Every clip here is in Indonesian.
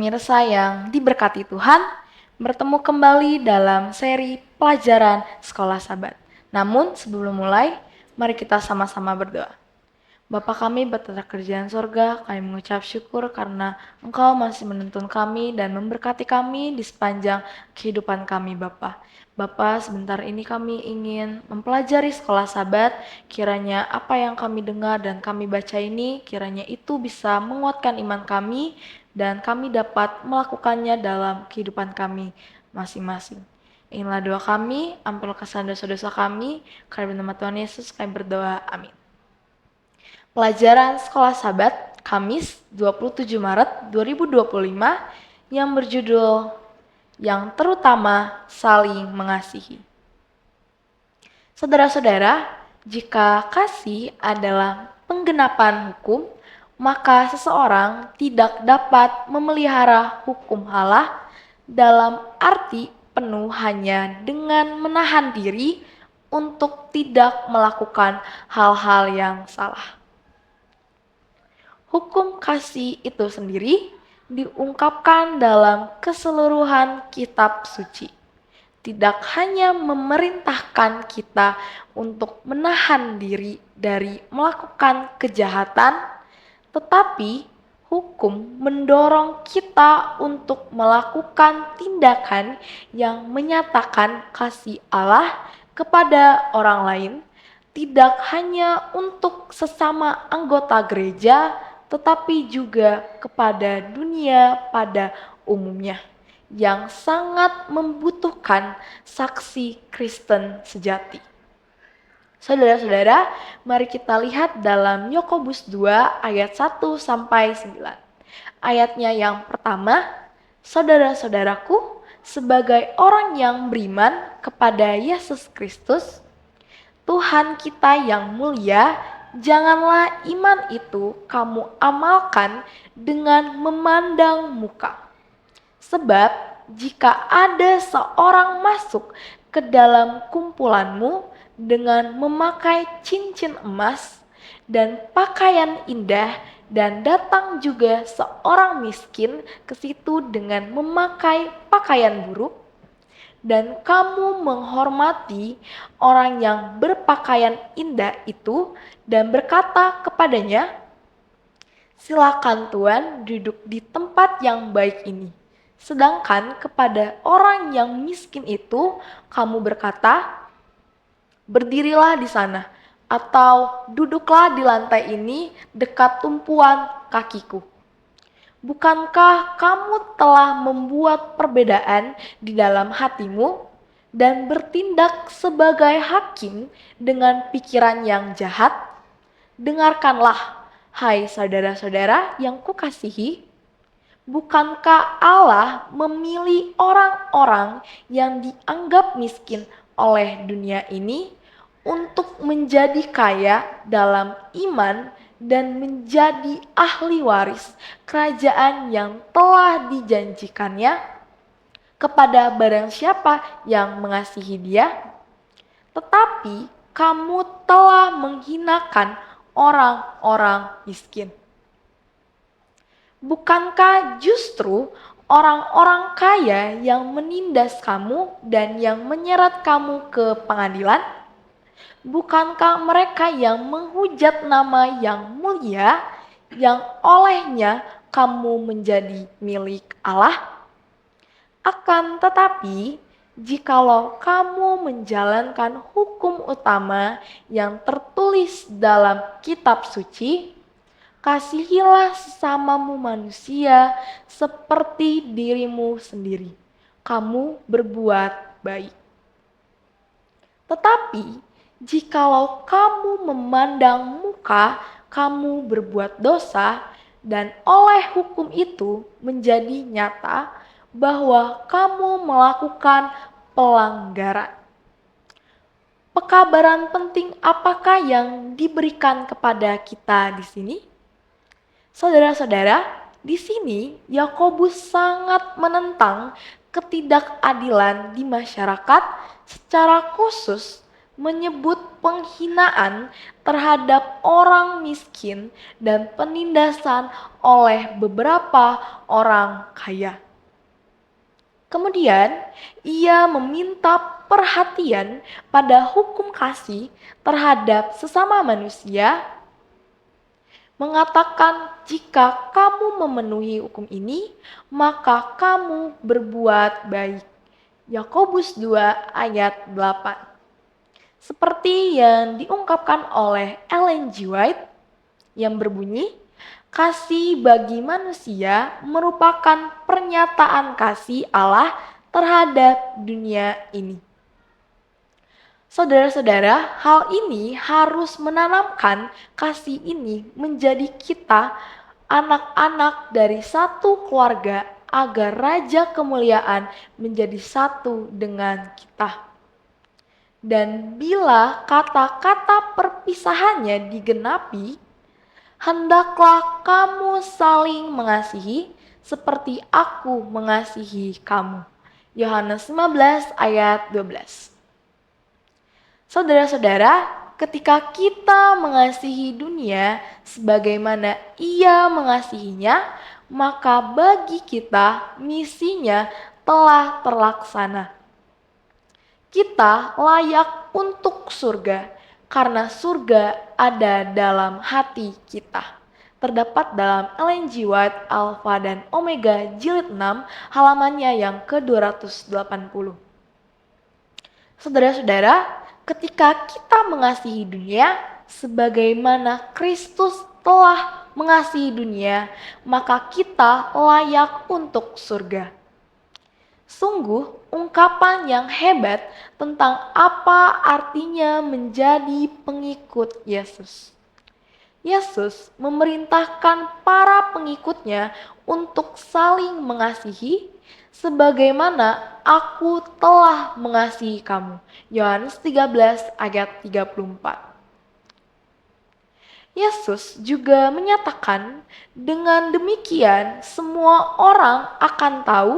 pemirsa yang diberkati Tuhan, bertemu kembali dalam seri pelajaran Sekolah Sabat. Namun sebelum mulai, mari kita sama-sama berdoa. Bapa kami berterima kerjaan sorga, kami mengucap syukur karena Engkau masih menuntun kami dan memberkati kami di sepanjang kehidupan kami Bapa. Bapa, sebentar ini kami ingin mempelajari Sekolah Sabat, kiranya apa yang kami dengar dan kami baca ini, kiranya itu bisa menguatkan iman kami dan kami dapat melakukannya dalam kehidupan kami masing-masing. Inilah doa kami, ampun kesalahan dosa-dosa kami, karena nama Tuhan Yesus kami berdoa, amin. Pelajaran Sekolah Sabat, Kamis 27 Maret 2025 yang berjudul Yang Terutama Saling Mengasihi. Saudara-saudara, jika kasih adalah penggenapan hukum, maka seseorang tidak dapat memelihara hukum Allah dalam arti penuh hanya dengan menahan diri untuk tidak melakukan hal-hal yang salah. Hukum kasih itu sendiri diungkapkan dalam keseluruhan kitab suci. Tidak hanya memerintahkan kita untuk menahan diri dari melakukan kejahatan, tetapi hukum mendorong kita untuk melakukan tindakan yang menyatakan kasih Allah kepada orang lain, tidak hanya untuk sesama anggota gereja, tetapi juga kepada dunia pada umumnya yang sangat membutuhkan saksi Kristen sejati. Saudara-saudara, mari kita lihat dalam Yakobus 2 ayat 1 sampai 9. Ayatnya yang pertama, saudara-saudaraku, sebagai orang yang beriman kepada Yesus Kristus, Tuhan kita yang mulia, janganlah iman itu kamu amalkan dengan memandang muka. Sebab jika ada seorang masuk ke dalam kumpulanmu dengan memakai cincin emas dan pakaian indah, dan datang juga seorang miskin ke situ dengan memakai pakaian buruk, dan kamu menghormati orang yang berpakaian indah itu dan berkata kepadanya, silakan Tuan duduk di tempat yang baik ini. Sedangkan kepada orang yang miskin itu kamu berkata, berdirilah di sana atau duduklah di lantai ini dekat tumpuan kakiku. Bukankah kamu telah membuat perbedaan di dalam hatimu dan bertindak sebagai hakim dengan pikiran yang jahat? Dengarkanlah, hai saudara-saudara yang kukasihi, bukankah Allah memilih orang-orang yang dianggap miskin oleh dunia ini untuk menjadi kaya dalam iman dan menjadi ahli waris kerajaan yang telah dijanjikannya kepada barang siapa yang mengasihi Dia? Tetapi kamu telah menghinakan orang-orang miskin. Bukankah justru orang-orang kaya yang menindas kamu dan yang menyeret kamu ke pengadilan? Bukankah mereka yang menghujat nama yang mulia, yang olehnya kamu menjadi milik Allah? Akan tetapi, jikalau kamu menjalankan hukum utama yang tertulis dalam kitab suci, kasihilah sesamamu manusia seperti dirimu sendiri. Kamu berbuat baik. Tetapi, jikalau kamu memandang muka, kamu berbuat dosa, dan oleh hukum itu menjadi nyata bahwa kamu melakukan pelanggaran. Pekabaran penting apakah yang diberikan kepada kita di sini? Saudara-saudara, di sini Yakobus sangat menentang ketidakadilan di masyarakat, secara khusus menyebut penghinaan terhadap orang miskin dan penindasan oleh beberapa orang kaya. Kemudian, ia meminta perhatian pada hukum kasih terhadap sesama manusia, mengatakan jika kamu memenuhi hukum ini, maka kamu berbuat baik. Yakobus 2 ayat 8. Seperti yang diungkapkan oleh Ellen G. White yang berbunyi, kasih bagi manusia merupakan pernyataan kasih Allah terhadap dunia ini. Saudara-saudara, hal ini harus menanamkan kasih ini menjadi kita, anak-anak dari satu keluarga, agar Raja Kemuliaan menjadi satu dengan kita. Dan bila kata-kata perpisahannya digenapi, hendaklah kamu saling mengasihi seperti aku mengasihi kamu. Yohanes 15 ayat 12. Saudara-saudara, ketika kita mengasihi dunia sebagaimana Ia mengasihinya, maka bagi kita misinya telah terlaksana. Kita layak untuk surga karena surga ada dalam hati kita. Terdapat dalam Ellen G. White, Alpha dan Omega, jilid 6, halamannya yang ke-280. Saudara-saudara, ketika kita mengasihi dunia sebagaimana Kristus telah mengasihi dunia, maka kita layak untuk surga. Sungguh ungkapan yang hebat tentang apa artinya menjadi pengikut Yesus. Yesus memerintahkan para pengikutnya untuk saling mengasihi sebagaimana aku telah mengasihi kamu. Yohanes 13 ayat 34. Yesus juga menyatakan, dengan demikian semua orang akan tahu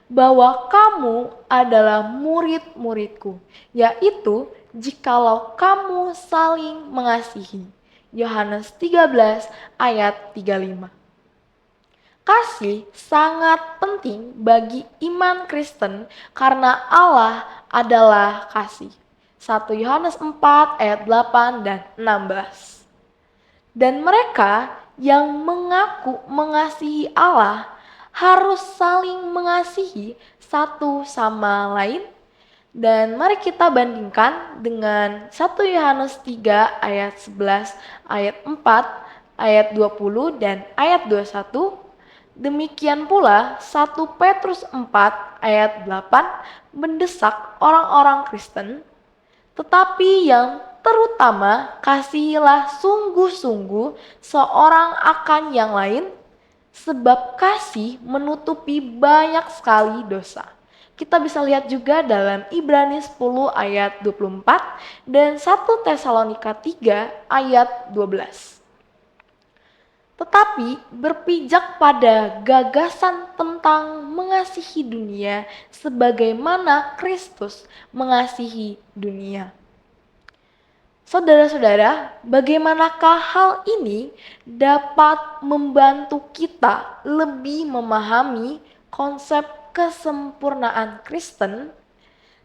bahwa kamu adalah murid-muridku, yaitu jikalau kamu saling mengasihi. Yohanes 13 ayat 35. Kasih sangat penting bagi iman Kristen karena Allah adalah kasih. 1 Yohanes 4 ayat 8 dan 16. Dan mereka yang mengaku mengasihi Allah harus saling mengasihi satu sama lain. Dan mari kita bandingkan dengan 1 Yohanes 3 ayat 11, ayat 4, ayat 20 dan ayat 21. Demikian pula 1 Petrus 4 ayat 8 mendesak orang-orang Kristen, tetapi yang terutama kasihilah sungguh-sungguh seorang akan yang lain, sebab kasih menutupi banyak sekali dosa. Kita bisa lihat juga dalam Ibrani 10 ayat 24 dan 1 Tesalonika 3 ayat 12. Tetapi berpijak pada gagasan tentang mengasihi dunia sebagaimana Kristus mengasihi dunia. Saudara-saudara, bagaimanakah hal ini dapat membantu kita lebih memahami konsep kesempurnaan Kristen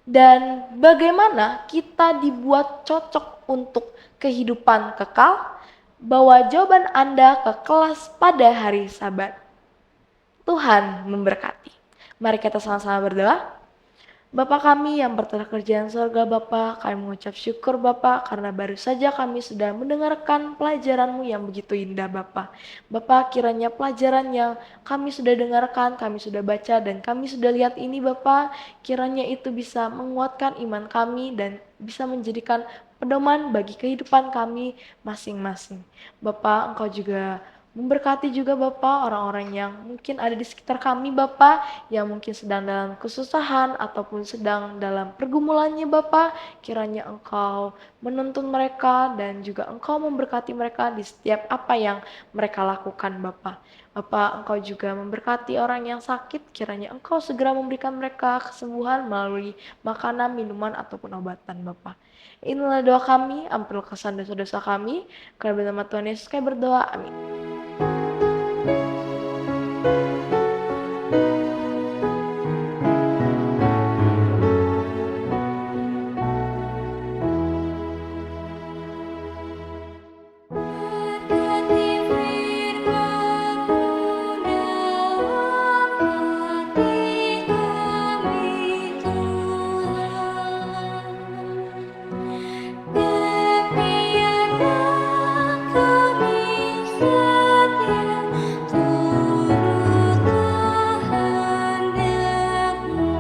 dan bagaimana kita dibuat cocok untuk kehidupan kekal? Bawa jawaban Anda ke kelas pada hari Sabat. Tuhan memberkati. Mari kita sama-sama berdoa. Bapa kami yang berterah kerjaan surga Bapa, kami mengucap syukur Bapa karena baru saja kami sudah mendengarkan pelajaran-Mu yang begitu indah Bapa. Bapa, kiranya pelajaran yang kami sudah dengarkan, kami sudah baca dan kami sudah lihat ini Bapa, kiranya itu bisa menguatkan iman kami dan bisa menjadikan pedoman bagi kehidupan kami masing-masing. Bapa, Engkau juga Memberkati juga Bapak orang-orang yang mungkin ada di sekitar kami Bapak, yang mungkin sedang dalam kesusahan ataupun sedang dalam pergumulannya Bapak. Kiranya Engkau menuntun mereka dan juga Engkau memberkati mereka di setiap apa yang mereka lakukan Bapak. Bapak, Engkau juga memberkati orang yang sakit, kiranya Engkau segera memberikan mereka kesembuhan melalui makanan, minuman, ataupun obatan Bapak. Inilah doa kami, ampunilah kesalahan dosa-dosa kami, karena nama Tuhan Yesus kami berdoa, amin. Berkati firman-Mu dalam hati kami, Tuhan. Biarlah kami setia turut kehendak-Mu.